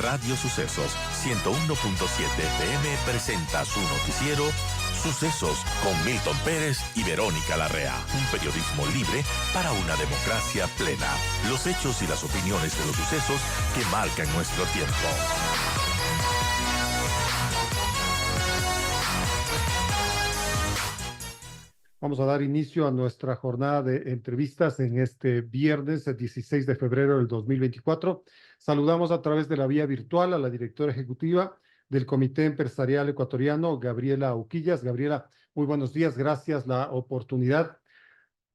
Radio Sucesos 101.7 FM presenta su noticiero Sucesos con Milton Pérez y Verónica Larrea. Un periodismo libre para una democracia plena. Los hechos y las opiniones de los sucesos que marcan nuestro tiempo. Vamos a dar inicio a nuestra jornada de entrevistas en este viernes, el 16 de febrero del 2024. Saludamos a través de la vía virtual a la directora ejecutiva del Comité Empresarial Ecuatoriano, Gabriela Uquillas. Gabriela, muy buenos días, gracias la oportunidad.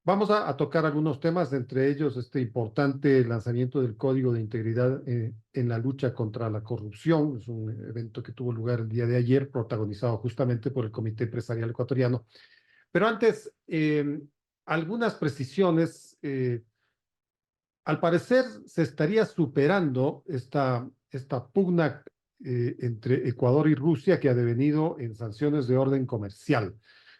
Vamos a tocar algunos temas, entre ellos este importante lanzamiento del Código de Integridad en la lucha contra la corrupción. Es un evento que tuvo lugar el día de ayer, protagonizado justamente por el Comité Empresarial Ecuatoriano. Pero antes, algunas precisiones. Al parecer se estaría superando esta pugna entre Ecuador y Rusia que ha devenido en sanciones de orden comercial.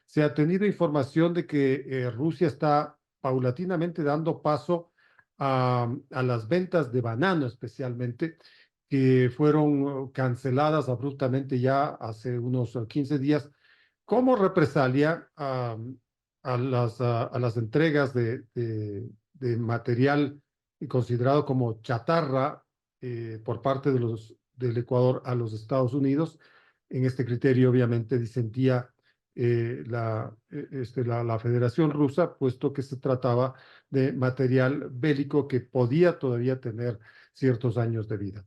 Se ha tenido información de que Rusia está paulatinamente dando paso a las ventas de banano especialmente, que fueron canceladas abruptamente ya hace unos 15 días como represalia a las entregas de material considerado como chatarra por parte del Ecuador a los Estados Unidos. En este criterio, obviamente, disentía la Federación Rusa, puesto que se trataba de material bélico que podía todavía tener ciertos años de vida.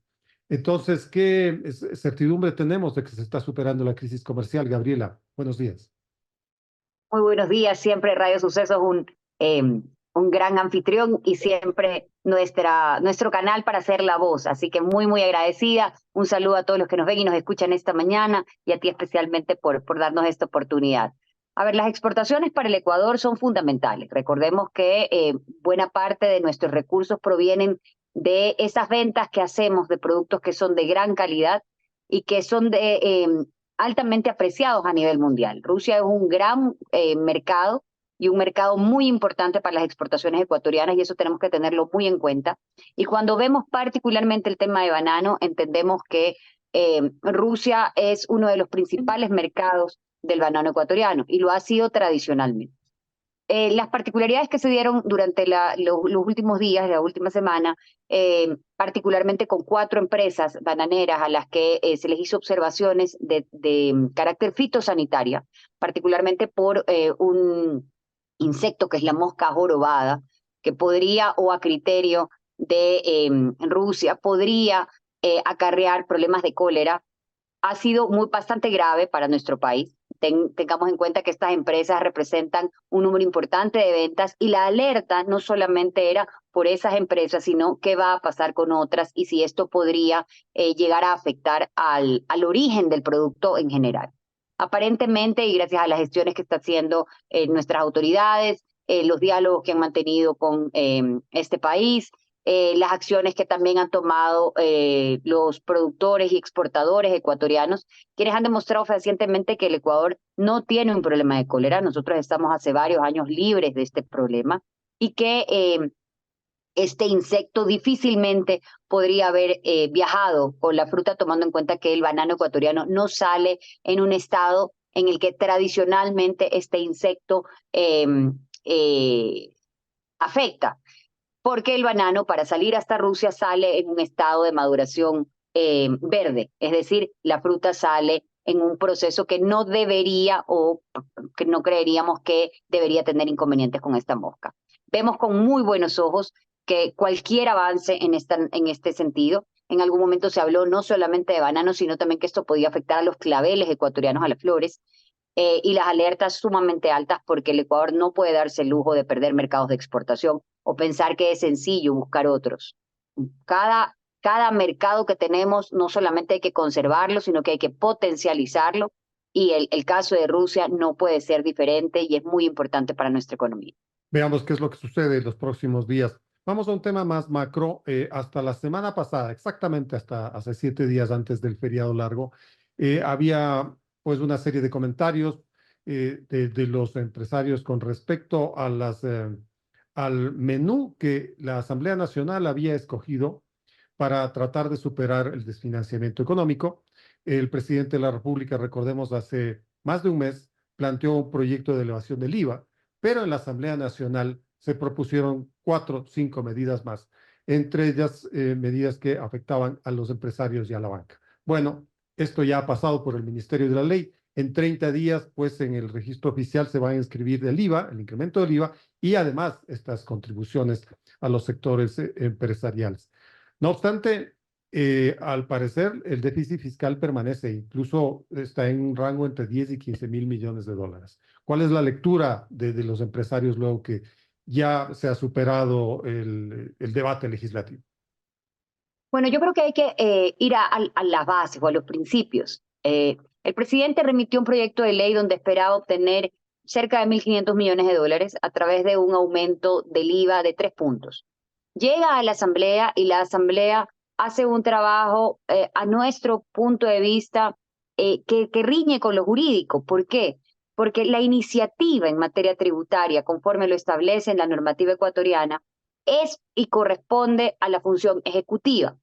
Entonces, ¿qué certidumbre tenemos de que se está superando la crisis comercial, Gabriela? Buenos días. Muy buenos días, siempre Radio Sucesos un gran anfitrión y siempre nuestro canal para hacer la voz. Así que muy agradecida. Un saludo a todos los que nos ven y nos escuchan esta mañana y a ti especialmente por darnos esta oportunidad. A ver, las exportaciones para el Ecuador son fundamentales. Recordemos que buena parte de nuestros recursos provienen de esas ventas que hacemos de productos que son de gran calidad y que son altamente apreciados a nivel mundial. Rusia es un gran mercado y un mercado muy importante para las exportaciones ecuatorianas y eso tenemos que tenerlo muy en cuenta. Y cuando vemos particularmente el tema de banano, entendemos que Rusia es uno de los principales mercados del banano ecuatoriano y lo ha sido tradicionalmente. Las particularidades que se dieron durante los últimos días, la última semana, particularmente con 4 empresas bananeras a las que se les hizo observaciones de carácter fitosanitaria, particularmente por un insecto que es la mosca jorobada, que podría, o a criterio de Rusia, podría acarrear problemas de cólera. Ha sido bastante grave para nuestro país. Tengamos en cuenta que estas empresas representan un número importante de ventas y la alerta no solamente era por esas empresas, sino qué va a pasar con otras y si esto podría llegar a afectar al origen del producto en general. Aparentemente, y gracias a las gestiones que están haciendo nuestras autoridades, los diálogos que han mantenido con este país, las acciones que también han tomado los productores y exportadores ecuatorianos, quienes han demostrado fehacientemente que el Ecuador no tiene un problema de cólera. Nosotros estamos hace varios años libres de este problema y que este insecto difícilmente podría haber viajado con la fruta, tomando en cuenta que el banano ecuatoriano no sale en un estado en el que tradicionalmente este insecto afecta. Porque el banano para salir hasta Rusia sale en un estado de maduración verde, es decir, la fruta sale en un proceso que no debería o que no creeríamos que debería tener inconvenientes con esta mosca. Vemos con muy buenos ojos que cualquier avance en este sentido, en algún momento se habló no solamente de banano, sino también que esto podía afectar a los claveles ecuatorianos, a las flores, y las alertas sumamente altas porque el Ecuador no puede darse el lujo de perder mercados de exportación o pensar que es sencillo buscar otros. Cada mercado que tenemos no solamente hay que conservarlo, sino que hay que potencializarlo y el caso de Rusia no puede ser diferente y es muy importante para nuestra economía. Veamos qué es lo que sucede en los próximos días. Vamos a un tema más macro. Hasta la semana pasada, exactamente hasta hace 7 días antes del feriado largo, había pues una serie de comentarios de los empresarios con respecto a al menú que la Asamblea Nacional había escogido para tratar de superar el desfinanciamiento económico. El presidente de la República, recordemos, hace más de un mes planteó un proyecto de elevación del IVA, pero en la Asamblea Nacional se propusieron 4 o 5 medidas más, entre ellas medidas que afectaban a los empresarios y a la banca. Bueno, esto ya ha pasado por el Ministerio de la Ley. En 30 días, pues en el registro oficial se va a inscribir el IVA, el incremento del IVA y además estas contribuciones a los sectores empresariales. No obstante, al parecer el déficit fiscal permanece, incluso está en un rango entre 10 y 15 mil millones de dólares. ¿Cuál es la lectura de los empresarios luego que ya se ha superado el debate legislativo? Bueno, yo creo que hay que ir a las bases o a los principios. El presidente remitió un proyecto de ley donde esperaba obtener cerca de 1.500 millones de dólares a través de un aumento del IVA de 3 puntos. Llega a la Asamblea y la Asamblea hace un trabajo, a nuestro punto de vista, que riñe con lo jurídico. ¿Por qué? Porque la iniciativa en materia tributaria, conforme lo establece en la normativa ecuatoriana, es y corresponde a la función ejecutiva.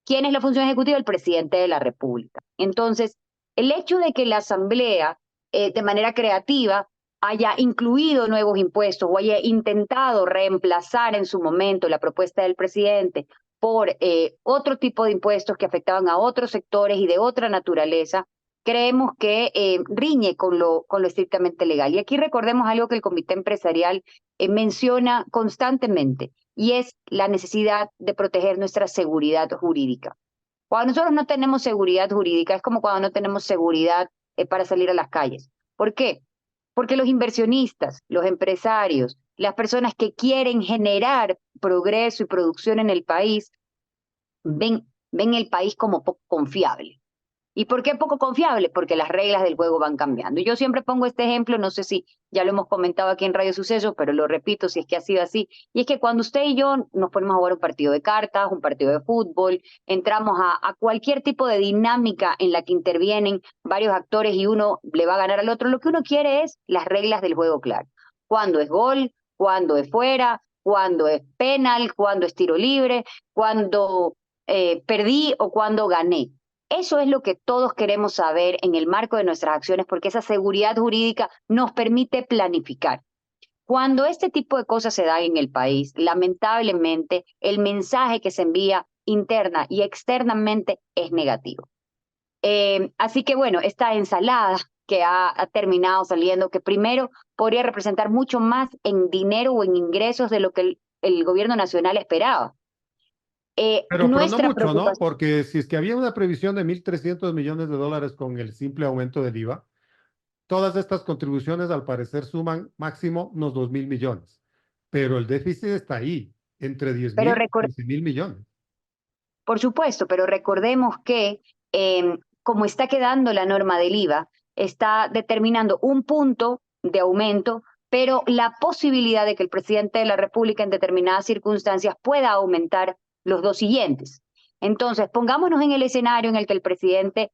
¿Quién es la función ejecutiva? El presidente de la República. Entonces, el hecho de que la Asamblea, de manera creativa, haya incluido nuevos impuestos o haya intentado reemplazar en su momento la propuesta del presidente por otro tipo de impuestos que afectaban a otros sectores y de otra naturaleza, creemos que riñe con lo estrictamente legal. Y aquí recordemos algo que el Comité Empresarial menciona constantemente, y es la necesidad de proteger nuestra seguridad jurídica. Cuando nosotros no tenemos seguridad jurídica, es como cuando no tenemos seguridad para salir a las calles. ¿Por qué? Porque los inversionistas, los empresarios, las personas que quieren generar progreso y producción en el país, ven el país como poco confiable. ¿Y por qué poco confiable? Porque las reglas del juego van cambiando. Y yo siempre pongo este ejemplo, no sé si ya lo hemos comentado aquí en Radio Sucesos, pero lo repito si es que ha sido así. Y es que cuando usted y yo nos ponemos a jugar un partido de cartas, un partido de fútbol, entramos a cualquier tipo de dinámica en la que intervienen varios actores y uno le va a ganar al otro, lo que uno quiere es las reglas del juego claro. ¿Cuándo es gol? ¿Cuándo es fuera? ¿Cuándo es penal? ¿Cuándo es tiro libre? ¿Cuándo perdí o cuándo gané? Eso es lo que todos queremos saber en el marco de nuestras acciones, porque esa seguridad jurídica nos permite planificar. Cuando este tipo de cosas se dan en el país, lamentablemente el mensaje que se envía interna y externamente es negativo. Así que bueno, esta ensalada que ha terminado saliendo, que primero podría representar mucho más en dinero o en ingresos de lo que el gobierno nacional esperaba. Pero no mucho, ¿no? Porque si es que había una previsión de 1.300 millones de dólares con el simple aumento del IVA, todas estas contribuciones al parecer suman máximo unos 2.000 millones. Pero el déficit está ahí, entre 10.000 y 15.000 millones. Por supuesto, pero recordemos que como está quedando la norma del IVA, está determinando un punto de aumento, pero la posibilidad de que el presidente de la República en determinadas circunstancias pueda aumentar los dos siguientes. Entonces, pongámonos en el escenario en el que el presidente,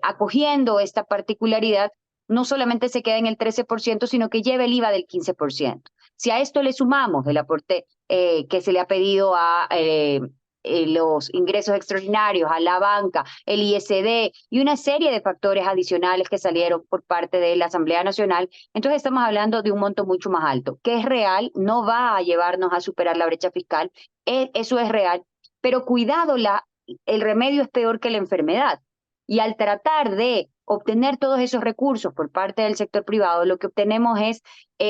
acogiendo esta particularidad, no solamente se queda en el 13%, sino que lleve el IVA del 15%. Si a esto le sumamos el aporte que se le ha pedido a los ingresos extraordinarios, a la banca, el ISD y una serie de factores adicionales que salieron por parte de la Asamblea Nacional, entonces estamos hablando de un monto mucho más alto, que es real, no va a llevarnos a superar la brecha fiscal, eso es real, pero cuidado, el remedio es peor que la enfermedad. Y al tratar de obtener todos esos recursos por parte del sector privado, lo que obtenemos es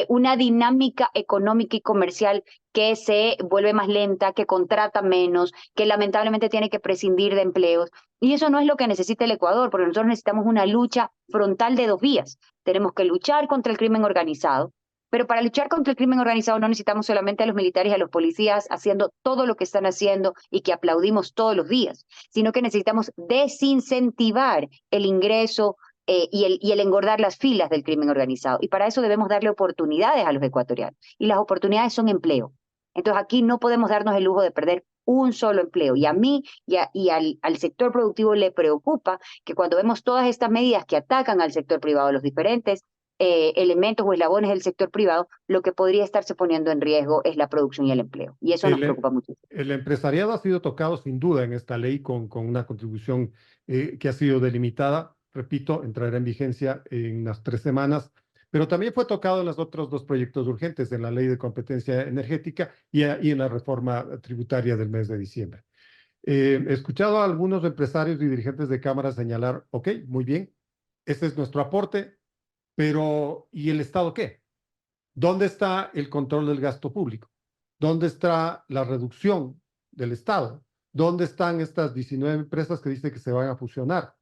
una dinámica económica y comercial que se vuelve más lenta, que contrata menos, que lamentablemente tiene que prescindir de empleos. Y eso no es lo que necesita el Ecuador, porque nosotros necesitamos una lucha frontal de dos vías. Tenemos que luchar contra el crimen organizado, pero para luchar contra el crimen organizado no necesitamos solamente a los militares y a los policías haciendo todo lo que están haciendo y que aplaudimos todos los días, sino que necesitamos desincentivar el ingreso y el engordar las filas del crimen organizado. Y para eso debemos darle oportunidades a los ecuatorianos. Y las oportunidades son empleo. Entonces aquí no podemos darnos el lujo de perder un solo empleo. Y a mí y al sector productivo le preocupa que cuando vemos todas estas medidas que atacan al sector privado, los diferentes elementos o eslabones del sector privado, lo que podría estarse poniendo en riesgo es la producción y el empleo. Y eso nos preocupa mucho. El empresariado ha sido tocado sin duda en esta ley con una contribución que ha sido delimitada. Repito, entrará en vigencia en las 3 semanas, pero también fue tocado en los otros 2 proyectos urgentes, en la ley de competencia energética y en la reforma tributaria del mes de diciembre. He escuchado a algunos empresarios y dirigentes de cámara señalar, ok, muy bien, este es nuestro aporte, pero ¿y el Estado qué? ¿Dónde está el control del gasto público? ¿Dónde está la reducción del Estado? ¿Dónde están estas 19 empresas que dicen que se van a fusionar?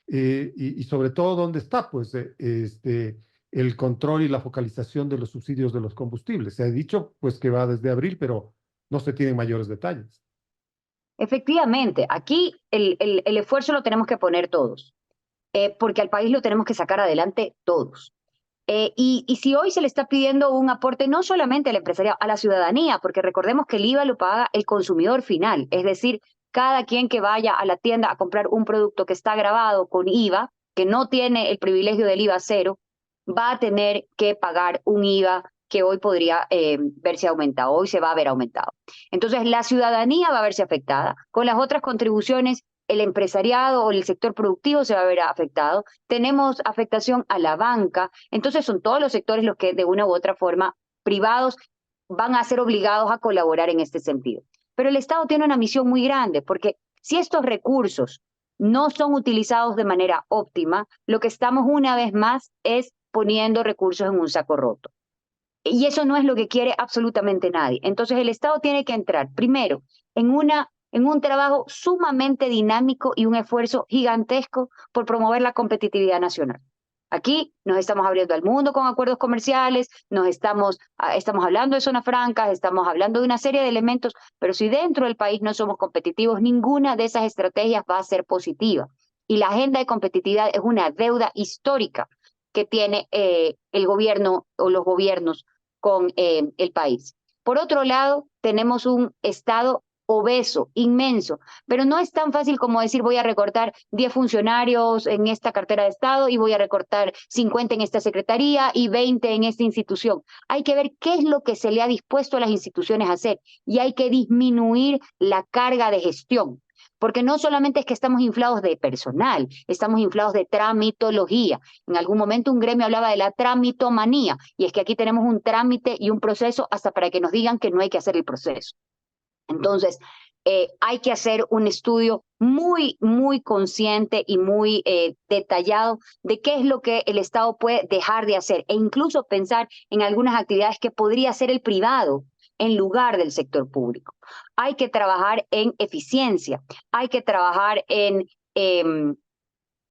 Y sobre todo, ¿dónde está pues, el control y la focalización de los subsidios de los combustibles? Se ha dicho pues, que va desde abril, pero no se tienen mayores detalles. Efectivamente, aquí el esfuerzo lo tenemos que poner todos, porque al país lo tenemos que sacar adelante todos. Y si hoy se le está pidiendo un aporte no solamente al empresariado, a la ciudadanía, porque recordemos que el IVA lo paga el consumidor final, es decir, cada quien que vaya a la tienda a comprar un producto que está grabado con IVA, que no tiene el privilegio del IVA cero, va a tener que pagar un IVA que hoy podría verse aumentado, hoy se va a ver aumentado. Entonces, la ciudadanía va a verse afectada. Con las otras contribuciones, el empresariado o el sector productivo se va a ver afectado. Tenemos afectación a la banca. Entonces, son todos los sectores los que, de una u otra forma, privados, van a ser obligados a colaborar en este sentido. Pero el Estado tiene una misión muy grande, porque si estos recursos no son utilizados de manera óptima, lo que estamos una vez más es poniendo recursos en un saco roto. Y eso no es lo que quiere absolutamente nadie. Entonces el Estado tiene que entrar primero en un trabajo sumamente dinámico y un esfuerzo gigantesco por promover la competitividad nacional. Aquí nos estamos abriendo al mundo con acuerdos comerciales, estamos hablando de zonas francas, estamos hablando de una serie de elementos, pero si dentro del país no somos competitivos, ninguna de esas estrategias va a ser positiva. Y la agenda de competitividad es una deuda histórica que tiene el gobierno o los gobiernos con el país. Por otro lado, tenemos un Estado obeso, inmenso, pero no es tan fácil como decir voy a recortar 10 funcionarios en esta cartera de Estado y voy a recortar 50 en esta secretaría y 20 en esta institución. Hay que ver qué es lo que se le ha dispuesto a las instituciones a hacer y hay que disminuir la carga de gestión. Porque no solamente es que estamos inflados de personal, estamos inflados de tramitología. En algún momento un gremio hablaba de la tramitomanía, y es que aquí tenemos un trámite y un proceso hasta para que nos digan que no hay que hacer el proceso. Entonces, hay que hacer un estudio muy, muy consciente y muy detallado de qué es lo que el Estado puede dejar de hacer e incluso pensar en algunas actividades que podría hacer el privado en lugar del sector público. Hay que trabajar en eficiencia, hay que trabajar en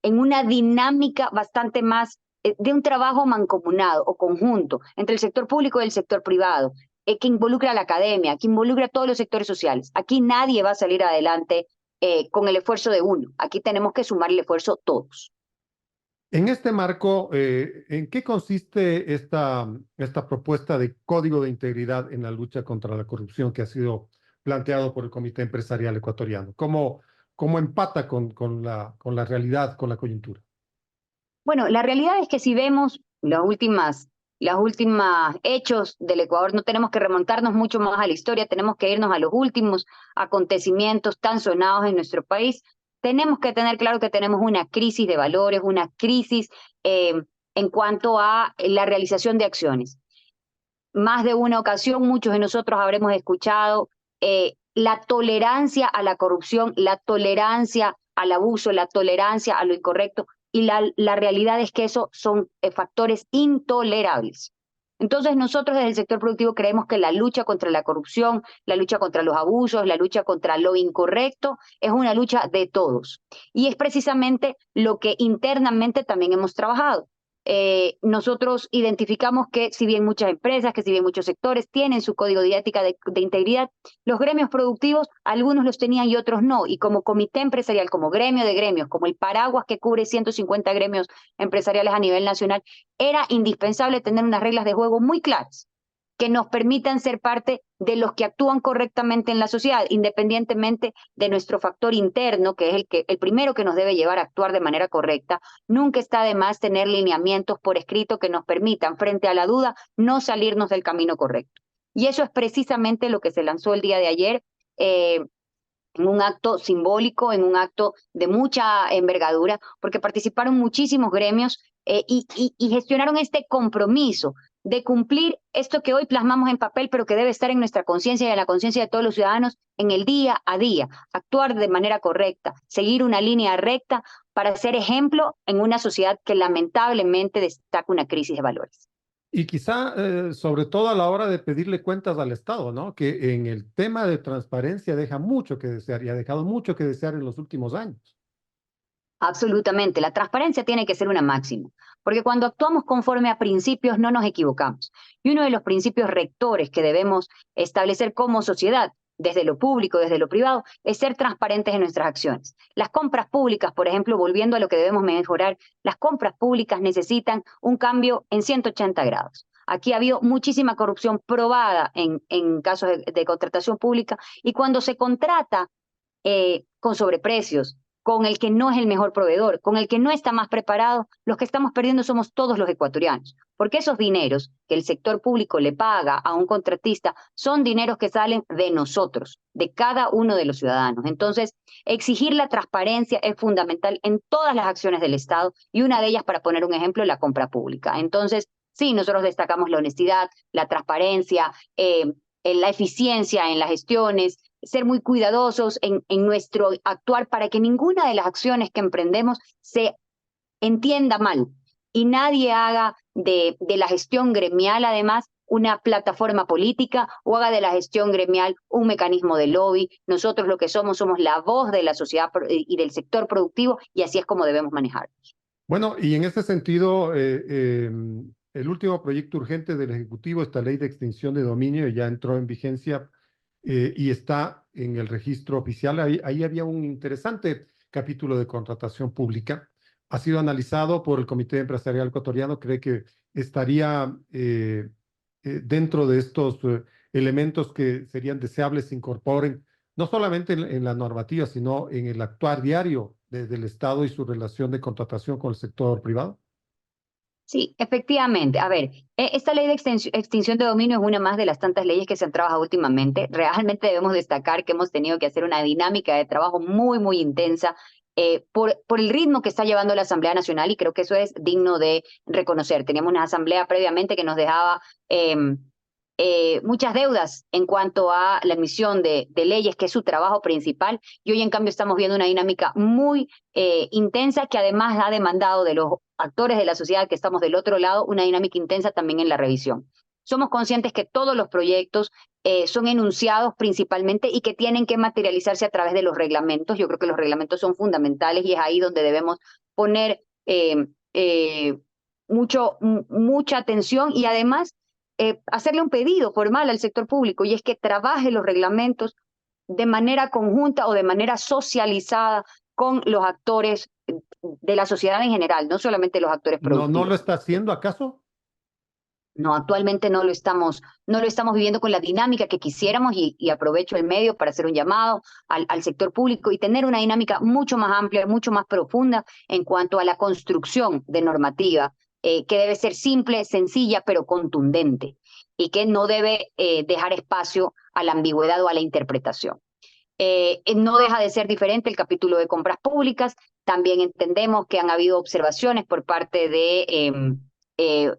una dinámica bastante más de un trabajo mancomunado o conjunto entre el sector público y el sector privado, que involucra a la academia, que involucra a todos los sectores sociales. Aquí nadie va a salir adelante con el esfuerzo de uno. Aquí tenemos que sumar el esfuerzo todos. En este marco, ¿en qué consiste esta propuesta de código de integridad en la lucha contra la corrupción que ha sido planteado por el Comité Empresarial Ecuatoriano? ¿Cómo empata con la realidad, con la coyuntura? Bueno, la realidad es que si vemos las últimas hechos del Ecuador, no tenemos que remontarnos mucho más a la historia, tenemos que irnos a los últimos acontecimientos tan sonados en nuestro país. Tenemos que tener claro que tenemos una crisis de valores, una crisis en cuanto a la realización de acciones. Más de una ocasión, muchos de nosotros habremos escuchado la tolerancia a la corrupción, la tolerancia al abuso, la tolerancia a lo incorrecto, y la realidad es que esos son factores intolerables. Entonces nosotros desde el sector productivo creemos que la lucha contra la corrupción, la lucha contra los abusos, la lucha contra lo incorrecto es una lucha de todos. Y es precisamente lo que internamente también hemos trabajado. Nosotros identificamos que si bien muchas empresas, que si bien muchos sectores tienen su código de ética de integridad, los gremios productivos, algunos los tenían y otros no. Y como comité empresarial, como gremio de gremios, como el paraguas que cubre 150 gremios empresariales a nivel nacional, era indispensable tener unas reglas de juego muy claras. que nos permitan ser parte de los que actúan correctamente en la sociedad, independientemente de nuestro factor interno, que es el primero que nos debe llevar a actuar de manera correcta. Nunca está de más tener lineamientos por escrito que nos permitan, frente a la duda, no salirnos del camino correcto. Y eso es precisamente lo que se lanzó el día de ayer, en un acto simbólico, en un acto de mucha envergadura, porque participaron muchísimos gremios y gestionaron este compromiso de cumplir esto que hoy plasmamos en papel, pero que debe estar en nuestra conciencia y en la conciencia de todos los ciudadanos en el día a día, actuar de manera correcta, seguir una línea recta para ser ejemplo en una sociedad que lamentablemente destaca una crisis de valores. Y quizá, sobre todo a la hora de pedirle cuentas al Estado, ¿no? Que en el tema de transparencia deja mucho que desear y ha dejado mucho que desear en los últimos años. Absolutamente, la transparencia tiene que ser una máxima, porque cuando actuamos conforme a principios no nos equivocamos. Y uno de los principios rectores que debemos establecer como sociedad, desde lo público, desde lo privado, es ser transparentes en nuestras acciones. Las compras públicas, por ejemplo, volviendo a lo que debemos mejorar, las compras públicas necesitan un cambio en 180 grados. Aquí ha habido muchísima corrupción probada en casos de contratación pública, y cuando se contrata con sobreprecios, con el que no es el mejor proveedor, con el que no está más preparado, los que estamos perdiendo somos todos los ecuatorianos, porque esos dineros que el sector público le paga a un contratista son dineros que salen de nosotros, de cada uno de los ciudadanos. Entonces, exigir la transparencia es fundamental en todas las acciones del Estado, y una de ellas, para poner un ejemplo, la compra pública. Entonces, sí, nosotros destacamos la honestidad, la transparencia, la eficiencia en las gestiones, ser muy cuidadosos en nuestro actuar para que ninguna de las acciones que emprendemos se entienda mal y nadie haga de la gestión gremial, además, una plataforma política o haga de la gestión gremial un mecanismo de lobby. Nosotros lo que somos la voz de la sociedad y del sector productivo, y así es como debemos manejarnos. Bueno, y en este sentido, el último proyecto urgente del Ejecutivo, esta ley de extinción de dominio, ya entró en vigencia y está en el registro oficial. Ahí había un interesante capítulo de contratación pública. Ha sido analizado por el Comité Empresarial Ecuatoriano. Cree que estaría dentro de estos elementos que serían deseables se incorporen, no solamente en la normativa, sino en el actuar diario del Estado y su relación de contratación con el sector privado. Sí, efectivamente. A ver, esta ley de extinción de dominio es una más de las tantas leyes que se han trabajado últimamente. Realmente debemos destacar que hemos tenido que hacer una dinámica de trabajo muy, muy intensa por el ritmo que está llevando la Asamblea Nacional, y creo que eso es digno de reconocer. Teníamos una asamblea previamente que nos dejaba muchas deudas en cuanto a la emisión de leyes, que es su trabajo principal, y hoy en cambio estamos viendo una dinámica muy intensa, que además ha demandado de los actores de la sociedad que estamos del otro lado una dinámica intensa también en la revisión. Somos conscientes que todos los proyectos son enunciados principalmente y que tienen que materializarse a través de los reglamentos. Yo creo que los reglamentos son fundamentales y es ahí donde debemos poner mucha atención, y además hacerle un pedido formal al sector público, y es que trabaje los reglamentos de manera conjunta o de manera socializada con los actores de la sociedad en general, no solamente los actores productivos. ¿No lo está haciendo acaso? No, actualmente no lo estamos viviendo con la dinámica que quisiéramos, y aprovecho el medio para hacer un llamado al sector público y tener una dinámica mucho más amplia, mucho más profunda en cuanto a la construcción de normativa, que debe ser simple, sencilla, pero contundente, y que no debe dejar espacio a la ambigüedad o a la interpretación. No deja de ser diferente el capítulo de compras públicas. También entendemos que han habido observaciones por parte de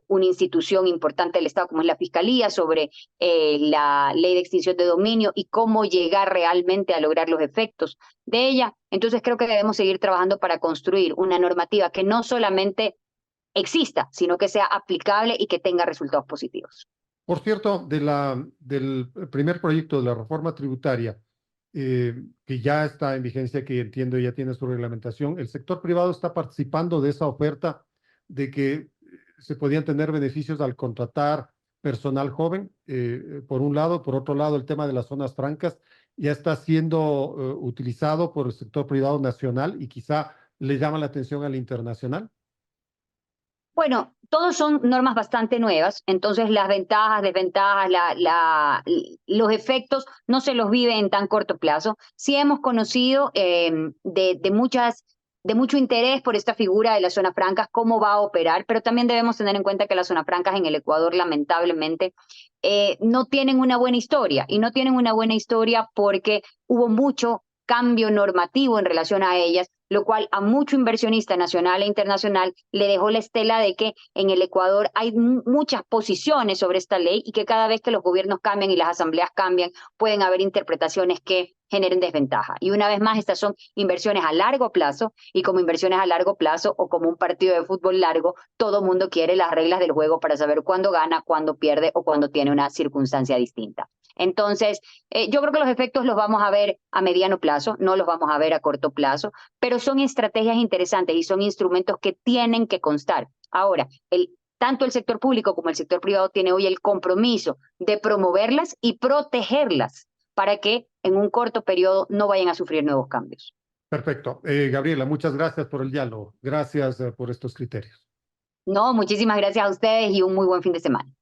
una institución importante del Estado como es la Fiscalía sobre la ley de extinción de dominio y cómo llegar realmente a lograr los efectos de ella. Entonces creo que debemos seguir trabajando para construir una normativa que no solamente exista, sino que sea aplicable y que tenga resultados positivos. Por cierto, del primer proyecto de la reforma tributaria, que ya está en vigencia, que entiendo ya tiene su reglamentación, ¿el sector privado está participando de esa oferta de que se podían tener beneficios al contratar personal joven, por un lado? Por otro lado, el tema de las zonas francas ya está siendo utilizado por el sector privado nacional y quizá le llama la atención al internacional. Bueno, todos son normas bastante nuevas, entonces las ventajas, desventajas, los efectos no se los vive en tan corto plazo. Sí hemos conocido de mucho interés por esta figura de las zonas francas, cómo va a operar, pero también debemos tener en cuenta que las zonas francas en el Ecuador, lamentablemente, no tienen una buena historia, y no tienen una buena historia porque hubo mucho cambio normativo en relación a ellas, lo cual a mucho inversionista nacional e internacional le dejó la estela de que en el Ecuador hay muchas posiciones sobre esta ley y que cada vez que los gobiernos cambian y las asambleas cambian, pueden haber interpretaciones que generen desventaja. Y una vez más, estas son inversiones a largo plazo, y como inversiones a largo plazo o como un partido de fútbol largo, todo mundo quiere las reglas del juego para saber cuándo gana, cuándo pierde o cuándo tiene una circunstancia distinta. Entonces, yo creo que los efectos los vamos a ver a mediano plazo, no los vamos a ver a corto plazo, pero son estrategias interesantes y son instrumentos que tienen que constar. Ahora, tanto el sector público como el sector privado tiene hoy el compromiso de promoverlas y protegerlas para que en un corto periodo no vayan a sufrir nuevos cambios. Perfecto. Gabriela, muchas gracias por el diálogo. Gracias por estos criterios. No, muchísimas gracias a ustedes y un muy buen fin de semana.